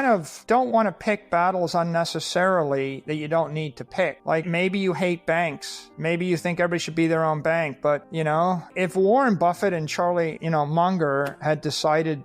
kind of don't want to pick battles unnecessarily that you don't need to pick. Like maybe you hate banks. Maybe you think everybody should be their own bank. But, if Warren Buffett and Charlie, Munger had decided,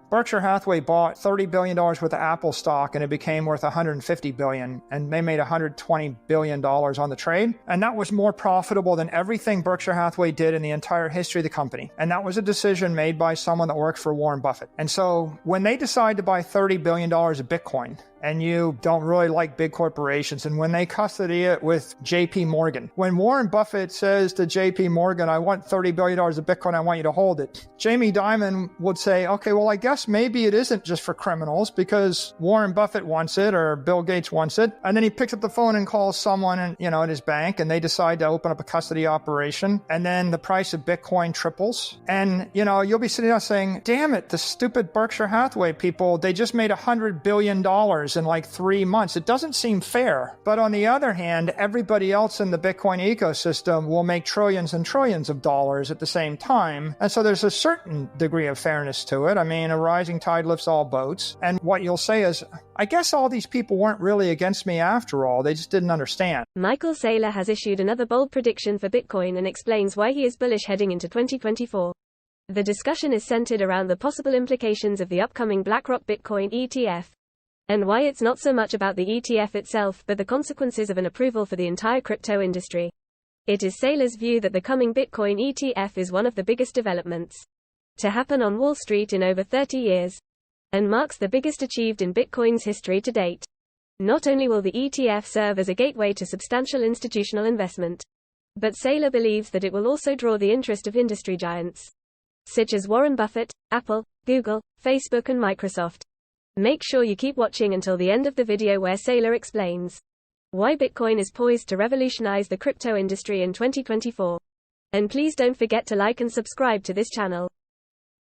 Berkshire Hathaway bought $30 billion worth of Apple stock and it became worth $150 billion, and they made $120 billion on the trade. And that was more profitable than everything Berkshire Hathaway did in the entire history of the company. And that was a decision made by someone that works for Warren Buffett. And so when they decide to buy $30 billion of Bitcoin, and you don't really like big corporations, and when they custody it with JP Morgan, when Warren Buffett says to JP Morgan, I want $30 billion of Bitcoin, I want you to hold it, Jamie Dimon would say, okay, well, I guess maybe it isn't just for criminals because Warren Buffett wants it or Bill Gates wants it. And then he picks up the phone and calls someone at his bank, and they decide to open up a custody operation. And then the price of Bitcoin triples. And, you'll be sitting there saying, damn it, the stupid Berkshire Hathaway people, they just made $100 billion in like 3 months. It doesn't seem fair. But on the other hand, everybody else in the Bitcoin ecosystem will make trillions and trillions of dollars at the same time. And so there's a certain degree of fairness to it. A rising tide lifts all boats. And what you'll say is, I guess all these people weren't really against me after all. They just didn't understand. Michael Saylor has issued another bold prediction for Bitcoin and explains why he is bullish heading into 2024. The discussion is centered around the possible implications of the upcoming Blackrock Bitcoin ETF, and why it's not so much about the ETF itself, but the consequences of an approval for the entire crypto industry. It is Saylor's view that the coming Bitcoin ETF is one of the biggest developments to happen on Wall Street in over 30 years, and marks the biggest achieved in Bitcoin's history to date. Not only will the ETF serve as a gateway to substantial institutional investment, but Saylor believes that it will also draw the interest of industry giants, such as Warren Buffett, Apple, Google, Facebook and Microsoft. Make sure you keep watching until the end of the video where Saylor explains why Bitcoin is poised to revolutionize the crypto industry in 2024. And please don't forget to like and subscribe to this channel.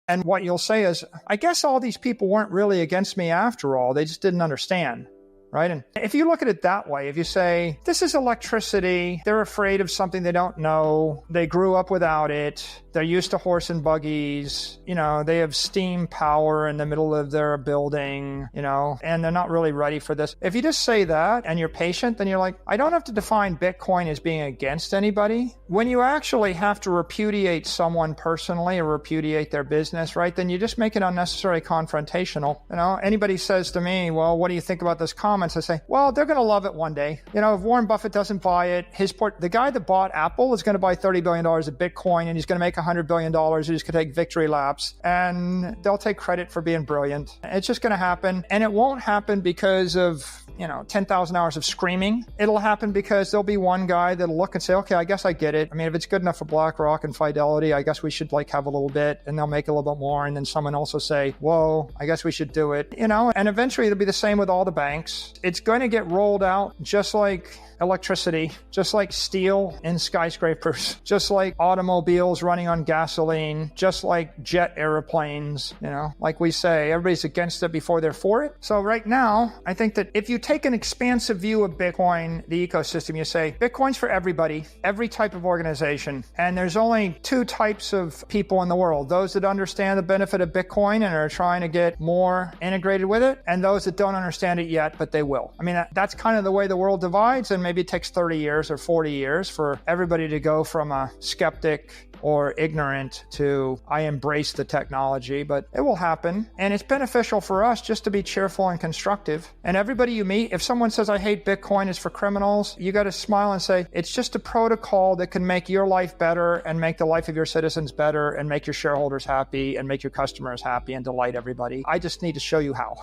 And what you'll say is, I guess all these people weren't really against me after all. They just didn't understand. Right? And if you look at it that way, if you say, this is electricity, they're afraid of something they don't know, they grew up without it, they're used to horse and buggies, they have steam power in the middle of their building, and they're not really ready for this. If you just say that and you're patient, then you're like, I don't have to define Bitcoin as being against anybody. When you actually have to repudiate someone personally or repudiate their business, right, then you just make it unnecessarily confrontational. Anybody says to me, well, what do you think about this comment? I say, well, they're going to love it one day. If Warren Buffett doesn't buy it, the guy that bought Apple is going to buy $30 billion of Bitcoin, and he's going to make $100 billion. He's going to take victory laps, and they'll take credit for being brilliant. It's just going to happen. And it won't happen because of, 10,000 hours of screaming. It'll happen because there'll be one guy that'll look and say, okay, I guess I get it. If it's good enough for BlackRock and Fidelity, I guess we should have a little bit, and they'll make a little bit more. And then someone else will say, whoa, I guess we should do it. And eventually it'll be the same with all the banks. It's going to get rolled out just like electricity, just like steel in skyscrapers, just like automobiles running on gasoline, just like jet airplanes. Like we say, everybody's against it before they're for it. So right now, I think that if you take an expansive view of Bitcoin, the ecosystem, you say Bitcoin's for everybody, every type of organization. And there's only two types of people in the world: those that understand the benefit of Bitcoin and are trying to get more integrated with it, and those that don't understand it yet, but they will. That's kind of the way the world divides, and maybe it takes 30 years or 40 years for everybody to go from a skeptic or ignorant to I embrace the technology, but it will happen. And it's beneficial for us just to be cheerful and constructive. And everybody you meet, if someone says, I hate Bitcoin, it's for criminals, you got to smile and say, it's just a protocol that can make your life better and make the life of your citizens better and make your shareholders happy and make your customers happy and delight everybody. I just need to show you how.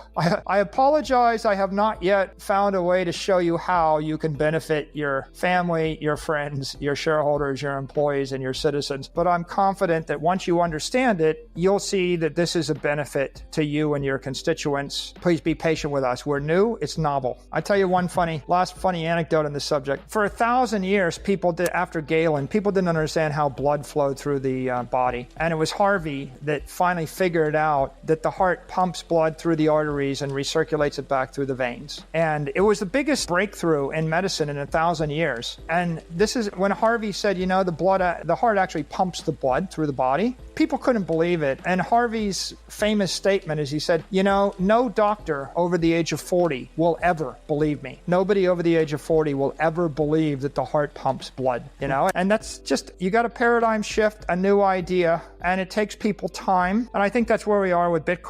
I apologize. I have not yet found a way to show you how you can benefit your family, your friends, your shareholders, your employees, and your citizens. But I'm confident that once you understand it, you'll see that this is a benefit to you and your constituents. Please be patient with us. We're new. It's novel. I tell you one last funny anecdote on this subject. For 1,000 years, after Galen, people didn't understand how blood flowed through the body. And it was Harvey that finally figured out that the heart pumps blood through the arteries and recirculates it back through the veins. And it was the biggest breakthrough in medicine in 1,000 years. And this is when Harvey said, the heart actually pumps the blood through the body. People couldn't believe it. And Harvey's famous statement is he said, you know, no doctor over the age of 40 will ever believe me. Nobody over the age of 40 will ever believe that the heart pumps blood, you know? And that's just, you got a paradigm shift, a new idea, and it takes people time. And I think that's where we are with Bitcoin.